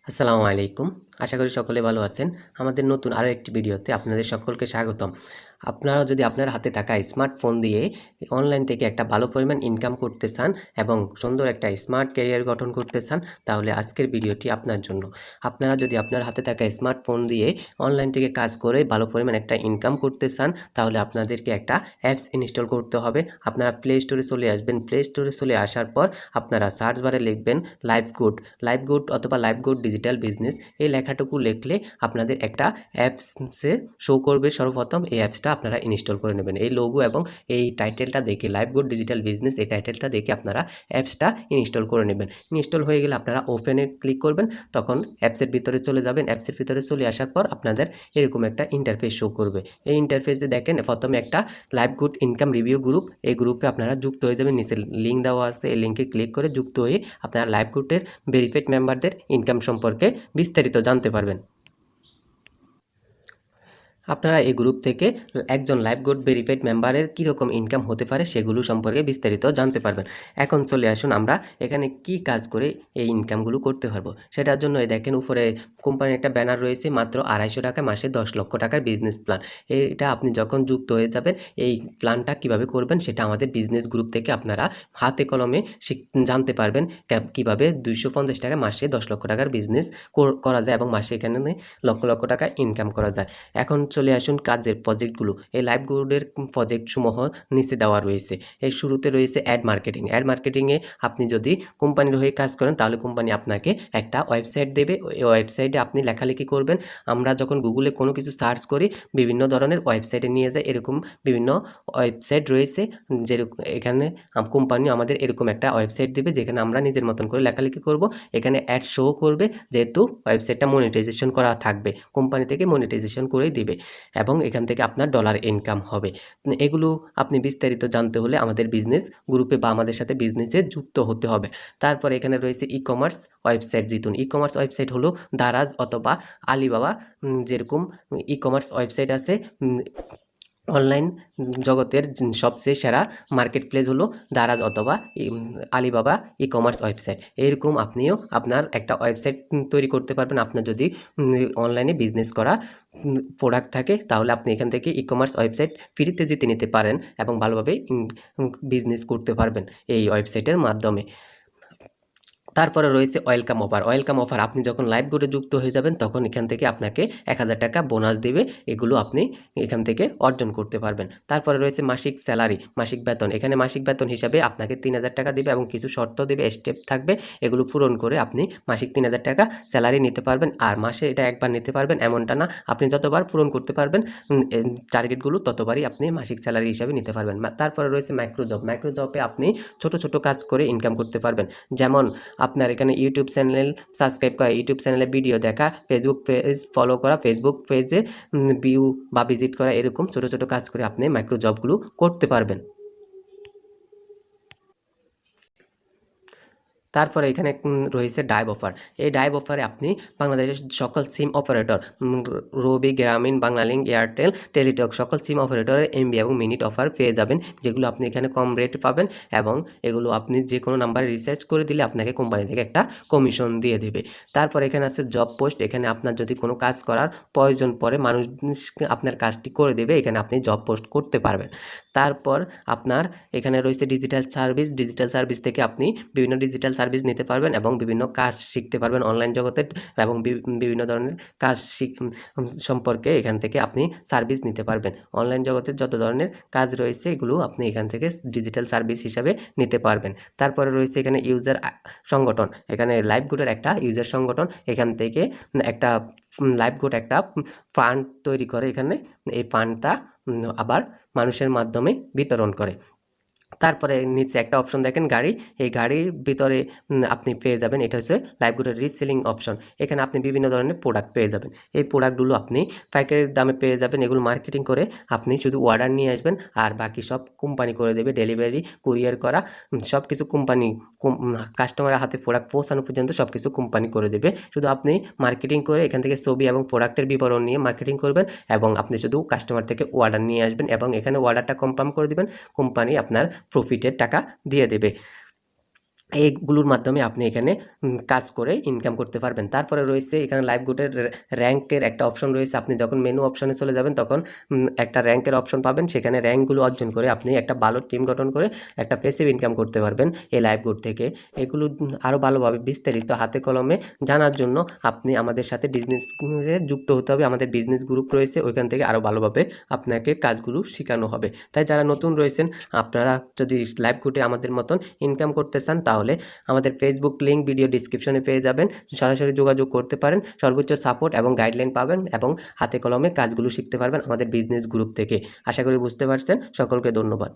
আসসালামু আলাইকুম। আশা করি সকলে ভালো আছেন। আমাদের নতুন আরও একটি ভিডিওতে আপনাদের সকলকে স্বাগতম। আপনারা যদি আপনার হাতে থাকা স্মার্টফোন দিয়ে অনলাইন থেকে একটা ভালো পরিমাণ ইনকাম করতে চান এবং সুন্দর একটা স্মার্ট ক্যারিয়ার গঠন করতে চান, তাহলে আজকের ভিডিওটি আপনার জন্য। আপনারা যদি আপনার হাতে থাকা স্মার্টফোন দিয়ে অনলাইন থেকে কাজ করে ভালো পরিমাণ একটা ইনকাম করতে চান, তাহলে আপনাদেরকে একটা অ্যাপস ইনস্টল করতে হবে। আপনারা প্লে স্টোরে চলে আসবেন। প্লে স্টোরে চলে আসার পর আপনারা সার্চ বারে লিখবেন লাইভগুড অথবা লাইভগুড ডিজিটাল বিজনেস। এই লেখাটুকু লিখলে আপনাদের একটা অ্যাপসে শো করবে। সর্বপ্রথম এই অ্যাপসটা আপনারা ইনস্টল করে নেবেন। এই লোগো এবং এই টাইটেলটা দেখে, লাইভগুড ডিজিটাল বিজনেস এই টাইটেলটা দেখে আপনারা অ্যাপসটা ইনস্টল করে নেবেন। ইনস্টল হয়ে গেলে আপনারা ওপেনে ক্লিক করবেন, তখন অ্যাপসের ভিতরে চলে যাবেন। অ্যাপসের ভিতরে চলে আসার পর আপনাদের এরকম একটা ইন্টারফেস শো করবে। এই ইন্টারফেসে দেখেন প্রথমে একটা লাইভগুড ইনকাম রিভিউ গ্রুপ, এই গ্রুপে আপনারা যুক্ত হয়ে যাবেন। নিচে লিঙ্ক দেওয়া আছে, এই লিঙ্কে ক্লিক করে যুক্ত হয়ে আপনারা লাইভগুডের ভেরিফাইড মেম্বারদের ইনকাম সম্পর্কে বিস্তারিত জানতে পারবেন। আপনারা এই গ্রুপ থেকে একজন লাইভগুড ভেরিফাইড মেম্বারের কীরকম ইনকাম হতে পারে সেগুলো সম্পর্কে বিস্তারিত জানতে পারবেন। এখন চলে আসুন আমরা এখানে কি কাজ করে এই ইনকামগুলো করতে পারবো সেটার জন্য। এই দেখেন উপরে কোম্পানির একটা ব্যানার রয়েছে, মাত্র 250 টাকা মাসে 10 লক্ষ টাকার বিজনেস প্ল্যান। এটা আপনি যখন যুক্ত হয়ে যাবেন, এই প্ল্যানটা কিভাবে করবেন সেটা আমাদের বিজনেস গ্রুপ থেকে আপনারা হাতে কলমে জানতে পারবেন। কিভাবে 250 টাকা মাসে 10 লক্ষ টাকার বিজনেস করা যায় এবং মাসে এখানে লক্ষ লক্ষ টাকা ইনকাম করা যায়। এখন চলে আসুন কাজের প্রজেক্টগুলো। এই লাইভগুডের প্রজেক্টসমূহ নিচে দেওয়া রয়েছে। এর শুরুতে রয়েছে অ্যাড মার্কেটিং। অ্যাড মার্কেটিংয়ে আপনি যদি কোম্পানির হয়ে কাজ করেন, তাহলে কোম্পানি আপনাকে একটা ওয়েবসাইট দেবে। এই ওয়েবসাইটে আপনি লেখালেখি করবেন। আমরা যখন গুগলে কোনো কিছু সার্চ করি, বিভিন্ন ধরনের ওয়েবসাইটে নিয়ে যায়। এরকম বিভিন্ন ওয়েবসাইট রয়েছে, যেরকম এখানে কোম্পানি আমাদের এরকম একটা ওয়েবসাইট দেবে, যেখানে আমরা নিজের মতন করে লেখালেখি করব। এখানে অ্যাড শো করবে, যেহেতু ওয়েবসাইটটা মনিটাইজেশন করা থাকবে, কোম্পানি থেকে মনিটাইজেশন করেই দিবে এবং এখান থেকে আপনার ডলার ইনকাম হবে। এগুলো আপনি বিস্তারিত জানতে হলে আমাদের বিজনেস গ্রুপে বা আমাদের সাথে বিজনেসে যুক্ত হতে হবে। তারপর এখানে রয়েছে ই কমার্স ওয়েবসাইট জিতুন। ই কমার্স ওয়েবসাইট হলো দারাজ অথবা আলিবাবা। যেরকম ই কমার্স ওয়েবসাইট আছে, অনলাইন জগতের সবচেয়ে সেরা মার্কেট প্লেস হলো দারাজ অথবা আলিবাবা ই কমার্স ওয়েবসাইট। এরকম আপনিও আপনার একটা ওয়েবসাইট তৈরি করতে পারবেন। আপনার যদি অনলাইনে বিজনেস করা প্রোডাক্ট থাকে, তাহলে আপনি এখান থেকে ই কমার্স ওয়েবসাইট ফ্রিতে জিতে নিতে পারেন এবং ভালোভাবে বিজনেস করতে পারবেন এই ওয়েবসাইটের মাধ্যমে। তারপরে রয়েছে ওয়েলকাম অফার। ওয়েলকাম অফার আপনি যখন লাইভগুডে যুক্ত হয়ে যাবেন, তখন এখান থেকে আপনাকে 1000 টাকা বোনাস দেবে। এগুলো আপনি এখান থেকে অর্জন করতে পারবেন। তারপরে রয়েছে মাসিক স্যালারি, মাসিক বেতন। এখানে মাসিক বেতন হিসাবে আপনাকে 3000 টাকা দেবে এবং কিছু শর্ত দেবে, স্টেপ থাকবে। এগুলো পূরণ করে আপনি মাসিক 3000 টাকা স্যালারি নিতে পারবেন। আর মাসে এটা একবার নিতে পারবেন এমনটা না, আপনি যতবার পূরণ করতে পারবেন টার্গেটগুলো, ততবারই আপনি মাসিক স্যালারি হিসাবে নিতে পারবেন। তারপরে রয়েছে মাইক্রোজব। মাইক্রোজবে আপনি ছোট ছোট কাজ করে ইনকাম করতে পারবেন। যেমন আপনার এখানে ইউটিউব চ্যানেল সাবস্ক্রাইব করা, ইউটিউব চ্যানেলে ভিডিও দেখা, ফেসবুক পেজ ফলো করা, ফেসবুক পেজে ভিউ বা ভিজিট করা, এরকম ছোট ছোট কাজ করে আপনি মাইক্রো জবগুলো করতে পারবেন। তারপরে এখানে রয়েছে ডাইভ অফার। এই ডাইভ অফারে আপনি বাংলাদেশের সকল সিম অপারেটর, রবি, গ্রামীণ, বাংলালিংক, এয়ারটেল, টেলিটক সকল সিম অপারেটরের এমবি এবং মিনিট অফার পেয়ে যাবেন, যেগুলো আপনি এখানে কম রেটে পাবেন এবং এগুলো আপনি যে কোনো নাম্বারে রিচার্জ করে দিলে আপনাকে কোম্পানি থেকে একটা কমিশন দিয়ে দেবে। তারপর এখানে আছে জব পোস্ট। এখানে আপনার যদি কোনো কাজ করার প্রয়োজন পড়ে, মানুষ আপনার কাজটি করে দেবে, এখানে আপনি জব পোস্ট করতে পারবেন। তারপর আপনার এখানে রয়েছে ডিজিটাল সার্ভিস। ডিজিটাল সার্ভিস থেকে আপনি বিভিন্ন ডিজিটাল সার্ভিস নিতে পারবেন এবং বিভিন্ন কাজ শিখতে পারবেন অনলাইন জগতে এবং বিভিন্ন ধরনের কাজ সম্পর্কে এখান থেকে আপনি সার্ভিস নিতে পারবেন। অনলাইন জগতের যত ধরনের কাজ রয়েছে, এগুলো আপনি এখান থেকে ডিজিটাল সার্ভিস হিসাবে নিতে পারবেন। তারপরে রয়েছে এখানে ইউজার সংগঠন। এখানে লাইভগুডের একটা ইউজার সংগঠন, এখান থেকে একটা লাইভগুড একটা ফান্ড তৈরি করে। এখানে এই ফান্ডটা আবার মানুষের মাধ্যমে বিতরণ করে। তারপরে নিচে একটা অপশন দেখেন গাড়ি। এই গাড়ির ভিতরে আপনি পেয়ে যাবেন, এটা হচ্ছে লাইভগুডের রিসেলিং অপশন। এখানে আপনি বিভিন্ন ধরনের প্রোডাক্ট পেয়ে যাবেন। এই প্রোডাক্টগুলো আপনি পাইকারি দামে পেয়ে যাবেন। এগুলো মার্কেটিং করে আপনি শুধু অর্ডার নিয়ে আসবেন, আর বাকি সব কোম্পানি করে দেবে। ডেলিভারি, কুরিয়ার করা সব কিছু কোম্পানি, কাস্টমারের হাতে প্রোডাক্ট পৌঁছানো পর্যন্ত সব কিছু কোম্পানি করে দেবে। শুধু আপনি মার্কেটিং করে এখান থেকে ছবি এবং প্রোডাক্টের বিবরণ নিয়ে মার্কেটিং করবেন এবং আপনি শুধু কাস্টমার থেকে অর্ডার নিয়ে আসবেন এবং এখানে অর্ডারটা কনফার্ম করে দেবেন। কোম্পানি আপনার প্রফিটের টাকা দিয়ে দেবে। এইগুলোর মাধ্যমে আপনি এখানে কাজ করে ইনকাম করতে পারবেন। তারপরে রয়েছে এখানে লাইভগুডের র‍্যাংকের একটা অপশন রয়েছে। আপনি যখন মেনু অপশনে চলে যাবেন তখন একটা র‍্যাংকের অপশন পাবেন। সেখানে র‍্যাংকগুলো অর্জন করে আপনি একটা ভালো টিম গঠন করে একটা প্যাসিভ ইনকাম করতে পারবেন এই লাইভগুড থেকে। এগুলো আরও ভালোভাবে বিস্তারিত হাতে কলমে জানার জন্য আপনি আমাদের সাথে বিজনেসে যুক্ত হতে হবে। আমাদের বিজনেস গ্রুপ রয়েছে, ওইখান থেকে আরও ভালোভাবে আপনাকে কাজগুলো শেখানো হবে। তাই যারা নতুন রয়েছেন আপনারা যদি লাইভগুডে আমাদের মতন ইনকাম করতে চান তাহলে আমাদের ফেসবুক লিঙ্ক ভিডিও ডিসক্রিপশনে পেয়ে যাবেন। সরাসরি যোগাযোগ করতে পারেন। সর্বোচ্চ সাপোর্ট এবং গাইডলাইন পাবেন এবং হাতে কলমে কাজগুলো শিখতে পারবেন আমাদের বিজনেস গ্রুপ থেকে। আশা করি বুঝতে পারছেন। সকলকে ধন্যবাদ।